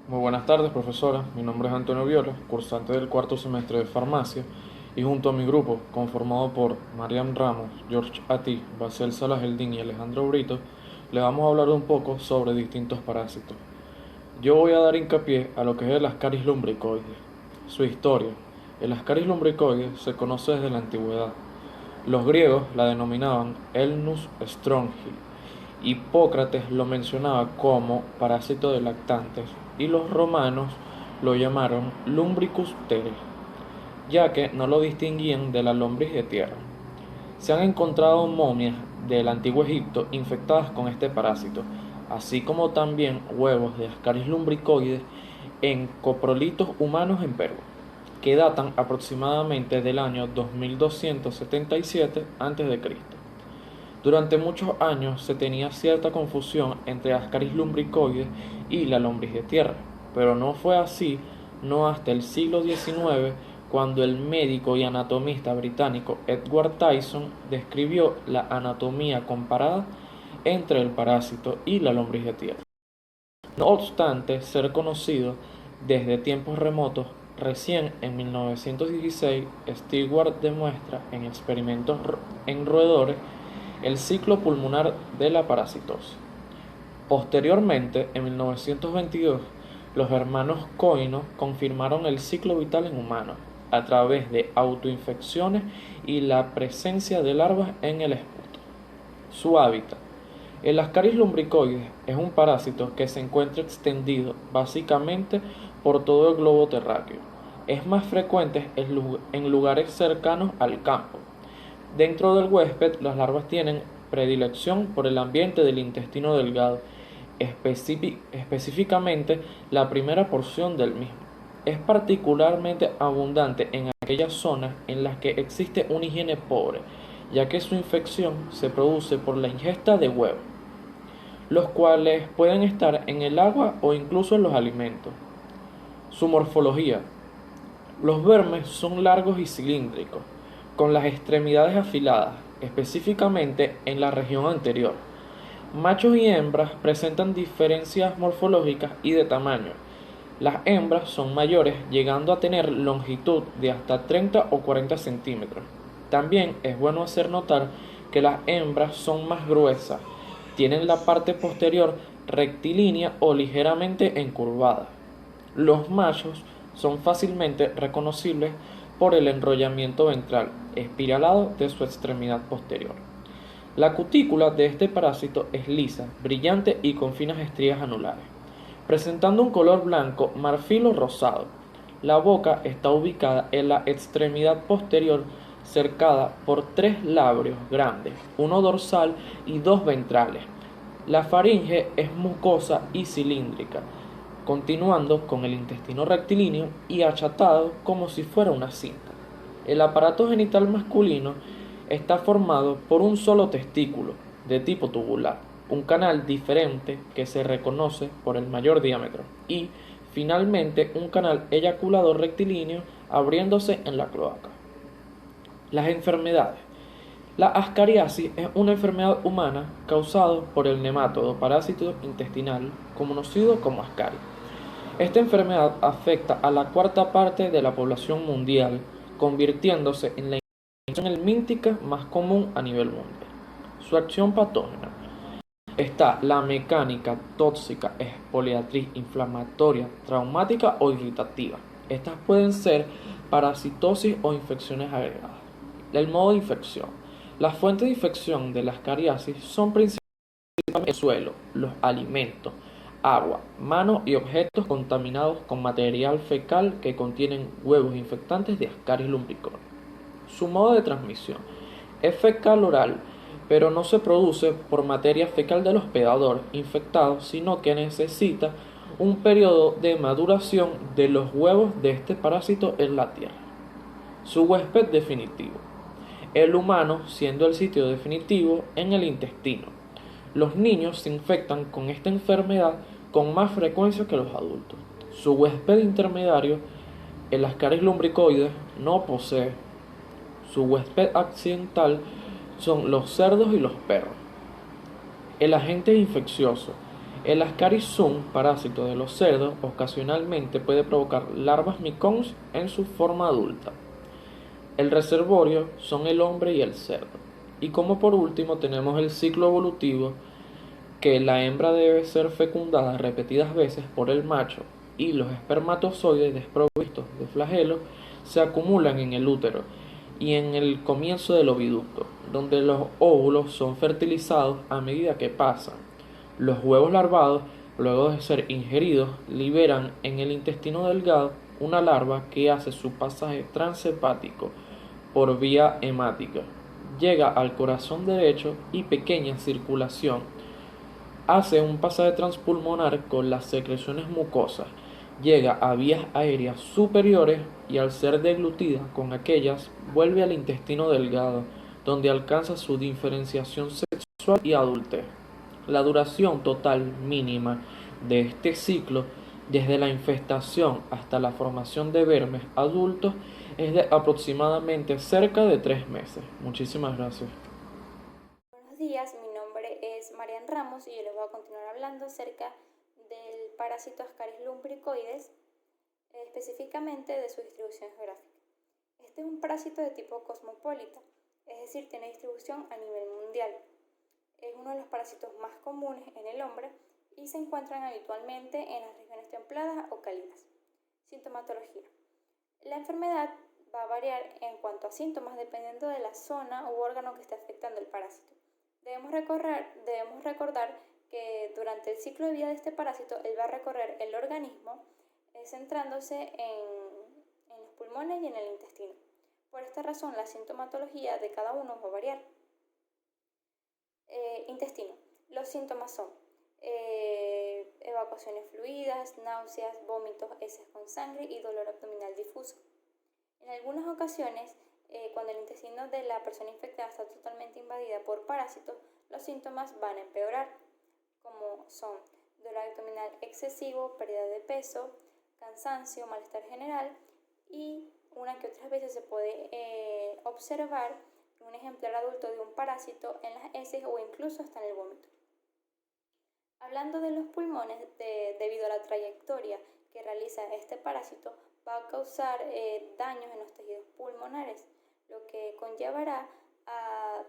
Muy buenas tardes, profesora. Mi nombre es Antonio Viola, cursante del cuarto semestre de farmacia, y junto a mi grupo, conformado por Mariam Ramos, George Ati, Baciel Salaheldin y Alejandro Brito, le vamos a hablar un poco sobre distintos parásitos. Yo voy a dar hincapié a lo que es el Ascaris lumbricoides. Su historia. El Ascaris lumbricoides se conoce desde la antigüedad. Los griegos la denominaban Elnus strongyl. Hipócrates lo mencionaba como parásito de lactantes y los romanos lo llamaron Lumbricus teres, ya que no lo distinguían de la lombriz de tierra. Se han encontrado momias del antiguo Egipto infectadas con este parásito, así como también huevos de Ascaris lumbricoides en coprolitos humanos en Perú, que datan aproximadamente del año 2277 a.C. Durante muchos años se tenía cierta confusión entre Ascaris lumbricoides y la lombriz de tierra, pero no fue así no hasta el siglo XIX, cuando el médico y anatomista británico Edward Tyson describió la anatomía comparada entre el parásito y la lombriz de tierra. No obstante ser conocido desde tiempos remotos, recién en 1916 Stewart demuestra en experimentos en roedores el ciclo pulmonar de la parasitosis. Posteriormente, en 1922, los hermanos Coino confirmaron el ciclo vital en humanos a través de autoinfecciones y la presencia de larvas en el esputo. Su hábitat. El Ascaris lumbricoides es un parásito que se encuentra extendido básicamente por todo el globo terráqueo. Es más frecuente en lugares cercanos al campo. Dentro del huésped, las larvas tienen predilección por el ambiente del intestino delgado, específicamente la primera porción del mismo. Es particularmente abundante en aquellas zonas en las que existe una higiene pobre, ya que su infección se produce por la ingesta de huevos, los cuales pueden estar en el agua o incluso en los alimentos. Su morfología. Los vermes son largos y cilíndricos, con las extremidades afiladas, específicamente en la región anterior. Machos y hembras presentan diferencias morfológicas y de tamaño. Las hembras son mayores, llegando a tener longitud de hasta 30 o 40 centímetros. También es bueno hacer notar que las hembras son más gruesas, tienen la parte posterior rectilínea o ligeramente encurvada. Los machos son fácilmente reconocibles por el enrollamiento ventral espiralado de su extremidad posterior. La cutícula de este parásito es lisa, brillante y con finas estrías anulares, presentando un color blanco, marfil o rosado. La boca está ubicada en la extremidad posterior, cercada por tres labios grandes, uno dorsal y dos ventrales. La faringe es mucosa y cilíndrica, continuando con el intestino rectilíneo y achatado como si fuera una cinta. El aparato genital masculino está formado por un solo testículo, de tipo tubular, un canal diferente que se reconoce por el mayor diámetro, y, finalmente, un canal eyaculador rectilíneo abriéndose en la cloaca. Las enfermedades. La ascariasis es una enfermedad humana causada por el nemátodo parásito intestinal conocido como ascaris. Esta enfermedad afecta a la cuarta parte de la población mundial, convirtiéndose en la infección helmíntica más común a nivel mundial. Su acción patógena. Está la mecánica, tóxica, exfoliatriz, inflamatoria, traumática o irritativa. Estas pueden ser parasitosis o infecciones agregadas. El modo de infección. Las fuentes de infección de la ascariasis son principalmente el suelo, los alimentos, agua, manos y objetos contaminados con material fecal que contienen huevos infectantes de Ascaris lumbricoides. Su modo de transmisión es fecal oral, pero no se produce por materia fecal del hospedador infectado, sino que necesita un periodo de maduración de los huevos de este parásito en la tierra. Su huésped definitivo. El humano siendo el sitio definitivo en el intestino. Los niños se infectan con esta enfermedad con más frecuencia que los adultos. Su huésped intermediario, el Ascaris lumbricoides, no posee. Su huésped accidental son los cerdos y los perros. El agente infeccioso. El Ascaris-Sum, parásito de los cerdos, ocasionalmente puede provocar larvas micons en su forma adulta. El reservorio son el hombre y el cerdo. Y como por último tenemos el ciclo evolutivo, que la hembra debe ser fecundada repetidas veces por el macho y los espermatozoides desprovistos de flagelos se acumulan en el útero y en el comienzo del oviducto, donde los óvulos son fertilizados a medida que pasan. Los huevos larvados, luego de ser ingeridos, liberan en el intestino delgado una larva que hace su pasaje transhepático por vía hemática. Llega al corazón derecho y pequeña circulación. Hace un pasaje transpulmonar con las secreciones mucosas. Llega a vías aéreas superiores y al ser deglutida con aquellas, vuelve al intestino delgado, donde alcanza su diferenciación sexual y adultez. La duración total mínima de este ciclo, desde la infestación hasta la formación de vermes adultos, es de aproximadamente cerca de 3 meses. Muchísimas gracias. Buenos días, mi nombre es Marian Ramos y yo les voy a continuar hablando acerca del parásito Ascaris lumbricoides, específicamente de su distribución geográfica. Este es un parásito de tipo cosmopolita, es decir, tiene distribución a nivel mundial. Es uno de los parásitos más comunes en el hombre y se encuentran habitualmente en las regiones templadas o cálidas. Sintomatología. La enfermedad va a variar en cuanto a síntomas dependiendo de la zona u órgano que esté afectando el parásito. Debemos recordar que durante el ciclo de vida de este parásito él va a recorrer el organismo centrándose en los pulmones y en el intestino. Por esta razón la sintomatología de cada uno va a variar. Intestino. Los síntomas son evacuaciones fluidas, náuseas, vómitos, heces con sangre y dolor abdominal difuso. En algunas ocasiones, cuando el intestino de la persona infectada está totalmente invadida por parásitos, los síntomas van a empeorar, como son dolor abdominal excesivo, pérdida de peso, cansancio, malestar general y una que otras veces se puede observar un ejemplar adulto de un parásito en las heces o incluso hasta en el vómito. Hablando de los pulmones, debido a la trayectoria que realiza este parásito, va a causar daños en los tejidos pulmonares, lo que conllevará a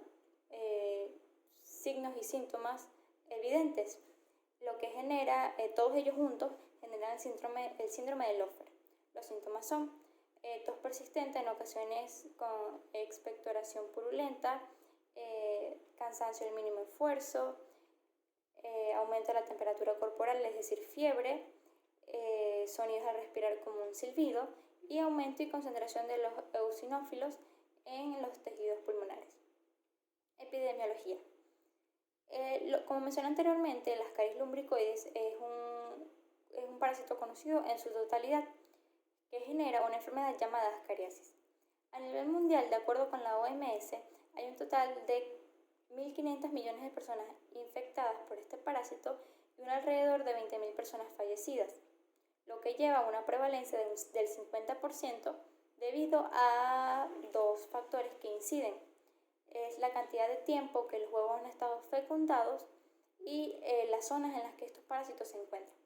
signos y síntomas evidentes, lo que genera, todos ellos juntos, generan el síndrome de Loeffler. Los síntomas son tos persistente, en ocasiones con expectoración purulenta, cansancio al mínimo esfuerzo, aumento de la temperatura corporal, es decir, fiebre, sonidos al respirar como un silbido y aumento y concentración de los eosinófilos en los tejidos pulmonares. Epidemiología. Como mencioné anteriormente, el Ascaris lumbricoides es un parásito conocido en su totalidad que genera una enfermedad llamada ascariasis. A nivel mundial, de acuerdo con la OMS, hay un total de 1.500 millones de personas infectadas por este parásito y un alrededor de 20.000 personas fallecidas, lo que lleva a una prevalencia del 50% debido a dos factores que inciden. Es la cantidad de tiempo que los huevos han estado fecundados y las zonas en las que estos parásitos se encuentran.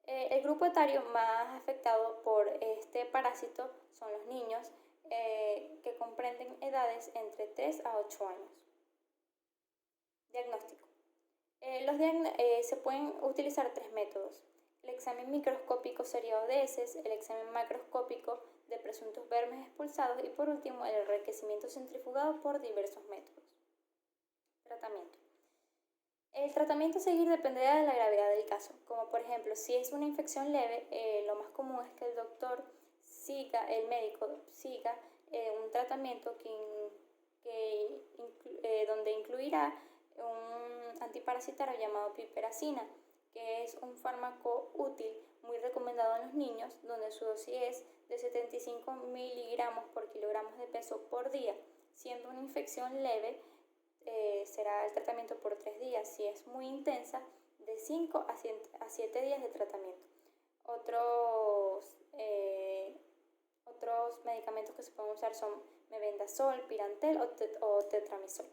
El grupo etario más afectado por este parásito son los niños, que comprenden edades entre 3 a 8 años. Diagnóstico. Se pueden utilizar 3 métodos. El examen microscópico seriado de heces, el examen macroscópico de presuntos vermes expulsados y por último el enriquecimiento centrifugado por diversos métodos. Tratamiento. El tratamiento a seguir dependerá de la gravedad del caso, como por ejemplo si es una infección leve, lo más común es que el médico siga un tratamiento donde incluirá un antiparasitario llamado piperacina, que es un fármaco útil muy recomendado en los niños, donde su dosis es de 75 miligramos por kilogramos de peso por día. Siendo una infección leve, será el tratamiento por 3 días. Si es muy intensa, de 5 a 7 días de tratamiento. Otros medicamentos que se pueden usar son mebendazol, pirantel o tetramisol.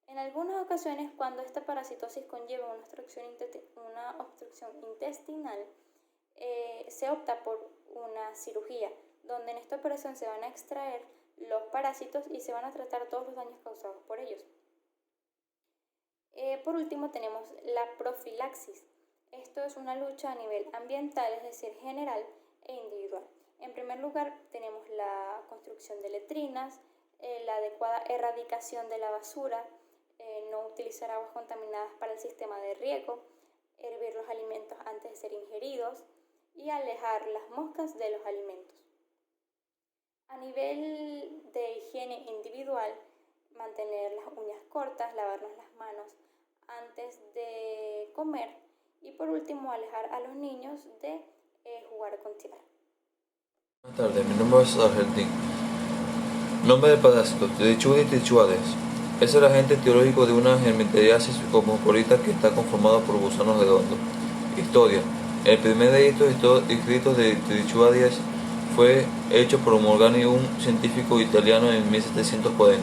En algunas ocasiones, cuando esta parasitosis conlleva una obstrucción intestinal, se opta por una cirugía, donde en esta operación se van a extraer los parásitos y se van a tratar todos los daños causados por ellos. Por último tenemos la profilaxis. Esto es una lucha a nivel ambiental, es decir, general e individual. En primer lugar tenemos la construcción de letrinas, la adecuada erradicación de la basura, no utilizar aguas contaminadas para el sistema de riego, hervir los alimentos antes de ser ingeridos y alejar las moscas de los alimentos. A nivel de higiene individual, mantener las uñas cortas, lavarnos las manos antes de comer y por último alejar a los niños de jugar con tierra. Buenas tardes, mi nombre es Argentín. Nombre del parásito, Trichuris trichuades. Es el agente etiológico de una germinteriasis cosmopolita que está conformada por gusanos redondos. Historia. El primer registro escrito de Trichuades fue hecho por Morgani, un científico italiano, en 1740.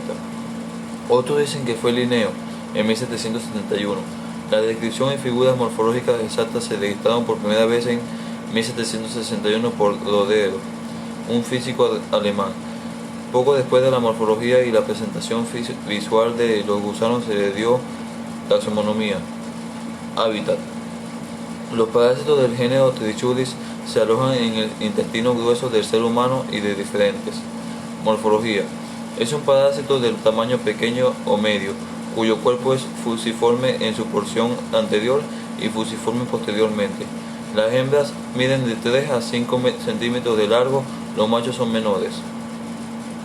Otros dicen que fue Linneo, en 1771. La descripción en figuras morfológicas exactas se registraron por primera vez en 1761 por Rodero, un físico alemán. Poco después de la morfología y la presentación visual de los gusanos se le dio taxonomía. Hábitat. Los parásitos del género Trichuris se alojan en el intestino grueso del ser humano y de diferentes. Morfología. Es un parásito del tamaño pequeño o medio, cuyo cuerpo es fusiforme en su porción anterior y fusiforme posteriormente. Las hembras miden de 3 a 5 centímetros de largo, los machos son menores.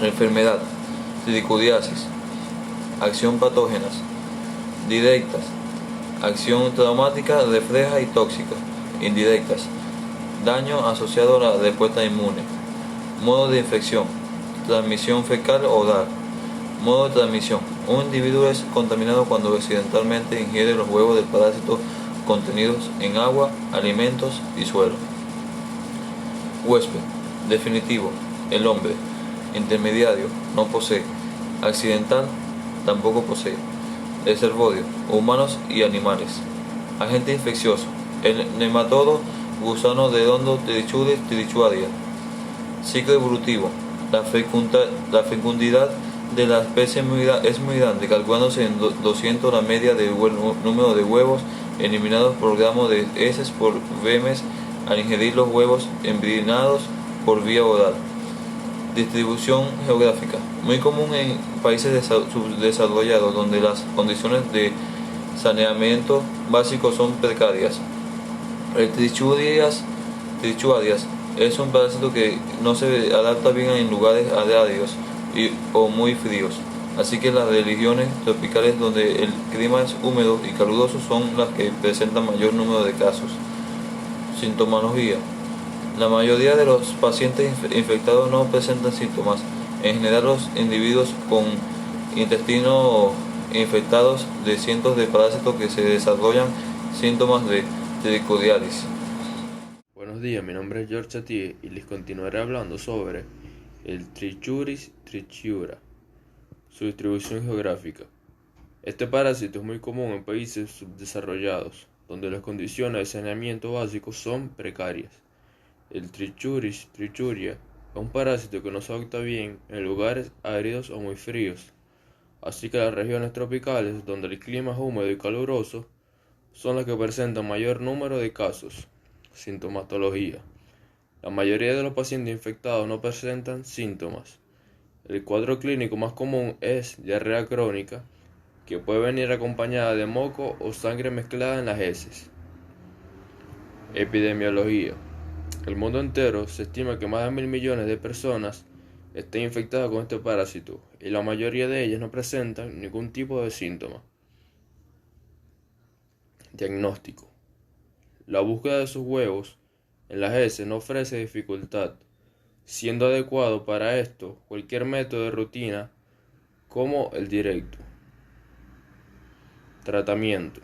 Enfermedad. Trichudiasis. Acción patógenas. Directas. Acción traumática, refleja y tóxica. Indirectas. Daño asociado a la respuesta inmune. Modo de infección. Transmisión fecal o oral. Modo de transmisión. Un individuo es contaminado cuando accidentalmente ingiere los huevos del parásito contenidos en agua, alimentos y suelo. Huésped. Definitivo. El hombre. Intermediario. No posee. Accidental. Tampoco posee. Reservorio. Humanos y animales. Agente infeccioso. El nematodo gusano redondo Trichuris trichuadia. Ciclo evolutivo. La fecundidad de la especie es muy grande, calculándose en 200 la media del número de huevos eliminados por gramo de heces por vermes al ingerir los huevos embrionados por vía oral. Distribución geográfica. Muy común en países subdesarrollados donde las condiciones de saneamiento básico son precarias. El Trichuadias es un parásito que no se adapta bien en lugares áridos o muy fríos, así que las regiones tropicales donde el clima es húmedo y caluroso son las que presentan mayor número de casos. Sintomología. La mayoría de los pacientes infectados no presentan síntomas. En general, los individuos con intestinos infectados de cientos de parásitos que se desarrollan síntomas de trichudiasis. Buenos días, mi nombre es George Chatier y les continuaré hablando sobre el Trichuris trichiura, su distribución geográfica. Este parásito es muy común en países subdesarrollados, donde las condiciones de saneamiento básicos son precarias. El Trichuris trichuria es un parásito que no se adapta bien en lugares áridos o muy fríos, así que las regiones tropicales, donde el clima es húmedo y caluroso, son las que presentan mayor número de casos. Sintomatología. La mayoría de los pacientes infectados no presentan síntomas. El cuadro clínico más común es diarrea crónica, que puede venir acompañada de moco o sangre mezclada en las heces. Epidemiología. El mundo entero se estima que más de 1.000 millones de personas estén infectadas con este parásito y la mayoría de ellas no presentan ningún tipo de síntoma. Diagnóstico. La búsqueda de sus huevos en las heces no ofrece dificultad, siendo adecuado para esto cualquier método de rutina como el directo. Tratamiento.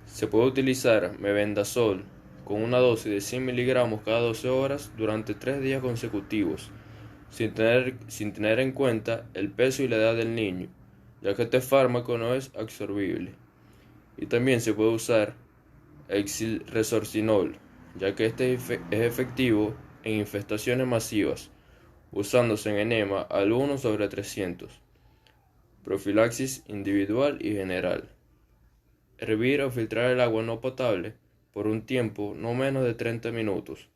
Se puede utilizar mebendazol con una dosis de 100 miligramos cada 12 horas durante 3 días consecutivos, sin tener en cuenta el peso y la edad del niño. ya que este fármaco no es absorbible. Y también se puede usar exilresorcinol, ya que este es efectivo en infestaciones masivas, usándose en enema al 1/300. Profilaxis individual y general. Hervir o filtrar el agua no potable por un tiempo no menos de 30 minutos.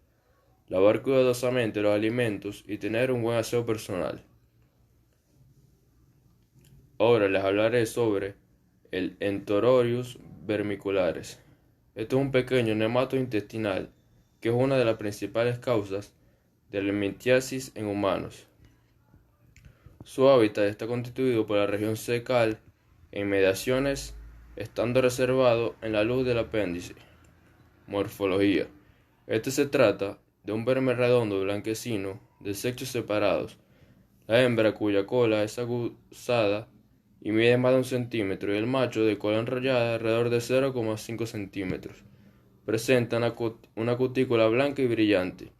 Lavar cuidadosamente los alimentos y tener un buen aseo personal. Ahora les hablaré sobre el Enterobacterius vermiculares. Esto es un pequeño nematodo intestinal que es una de las principales causas de la litiasis en humanos. Su hábitat está constituido por la región cecal e inmediaciones, estando reservado en la luz del apéndice. Morfología. Se trata de un verme redondo blanquecino de sexos separados. La hembra, cuya cola es aguzada y mide más de 1 centímetro, y el macho, de cola enrollada, alrededor de 0,5 centímetros. Presenta una cutícula blanca y brillante.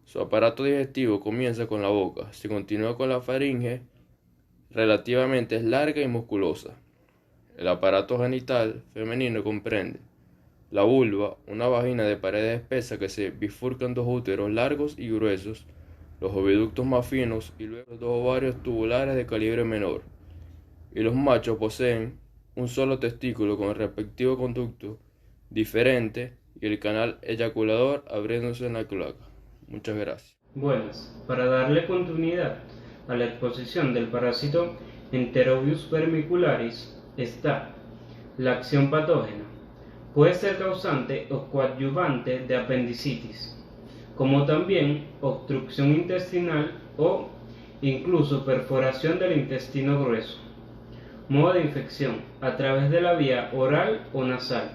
Su aparato digestivo comienza con la boca, se continúa con la faringe, relativamente es larga y musculosa. El aparato genital femenino comprende la vulva, una vagina de paredes espesas que se bifurcan 2 úteros largos y gruesos, los oviductos más finos y luego 2 ovarios tubulares de calibre menor. Y los machos poseen un solo testículo con el respectivo conducto diferente y el canal eyaculador abriéndose en la cloaca. Muchas gracias. Buenas, para darle continuidad a la exposición del parásito Enterobius vermicularis está la acción patógena. Puede ser causante o coadyuvante de apendicitis, como también obstrucción intestinal o incluso perforación del intestino grueso. Modo de infección: a través de la vía oral o nasal.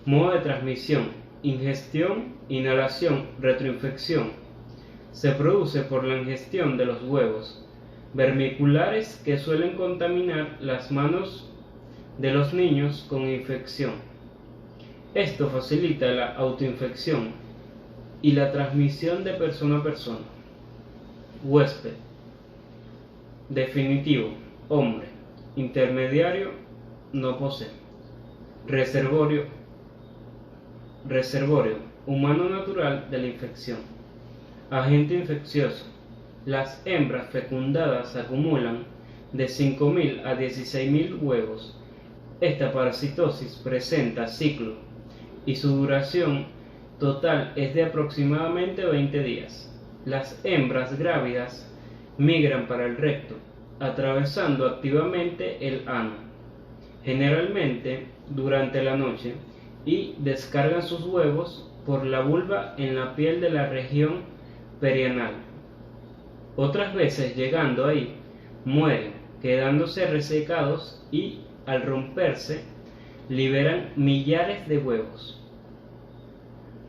Modo de transmisión: ingestión, inhalación, retroinfección. Se produce por la ingestión de los huevos vermiculares que suelen contaminar las manos de los niños con infección. Esto facilita la autoinfección y la transmisión de persona a persona. Huésped: definitivo, hombre. Intermediario, no posee. Reservorio, humano natural de la infección. Agente infeccioso: las hembras fecundadas acumulan de 5.000 a 16.000 huevos. Esta parasitosis presenta ciclo y su duración total es de aproximadamente 20 días. Las hembras grávidas migran para el recto, atravesando activamente el ano, generalmente durante la noche, y descargan sus huevos por la vulva en la piel de la región perianal. Otras veces, llegando ahí, mueren, quedándose resecados y, al romperse, liberan millares de huevos.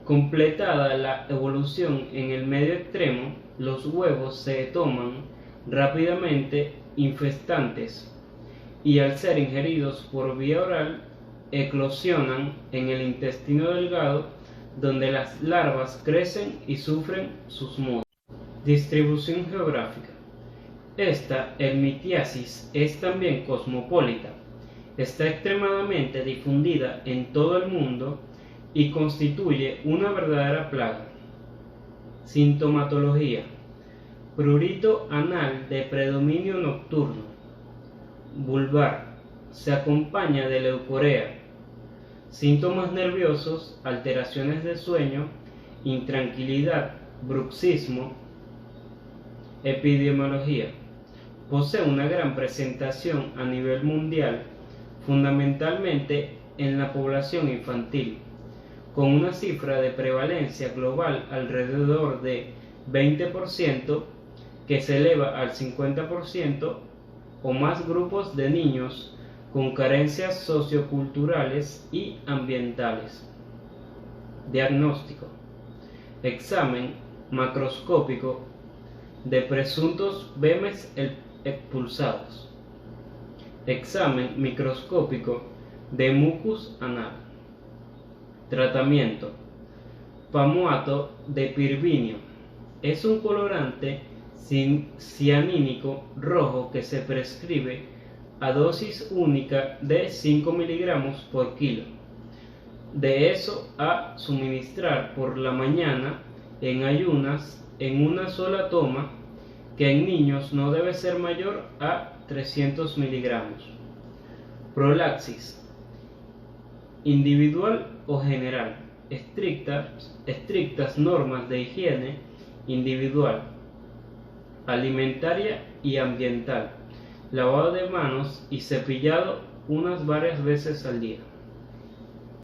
Completada la evolución en el medio extremo, los huevos se toman rápidamente infestantes y, al ser ingeridos por vía oral, eclosionan en el intestino delgado, donde las larvas crecen y sufren sus mudas. Distribución geográfica. Esta helminthiasis es también cosmopolita. Está extremadamente difundida en todo el mundo y constituye una verdadera plaga. Sintomatología: prurito anal de predominio nocturno, vulvar, se acompaña de leucorrea, síntomas nerviosos, alteraciones de sueño, intranquilidad, bruxismo. Epidemiología: posee una gran presentación a nivel mundial, fundamentalmente en la población infantil, con una cifra de prevalencia global alrededor de 20%, que se eleva al 50% o más grupos de niños con carencias socioculturales y ambientales. Diagnóstico: examen macroscópico de presuntos vemes expulsados. Examen microscópico de mucus anal. Tratamiento: palmato de pirvinio. Es un colorante cianínico rojo que se prescribe a dosis única de 5 miligramos por kilo. De eso a suministrar por la mañana en ayunas en una sola toma, que en niños no debe ser mayor a 300 miligramos. Prolaxis. Individual o general. Estrictas normas de higiene individual, alimentaria y ambiental. Lavado de manos y cepillado varias veces al día.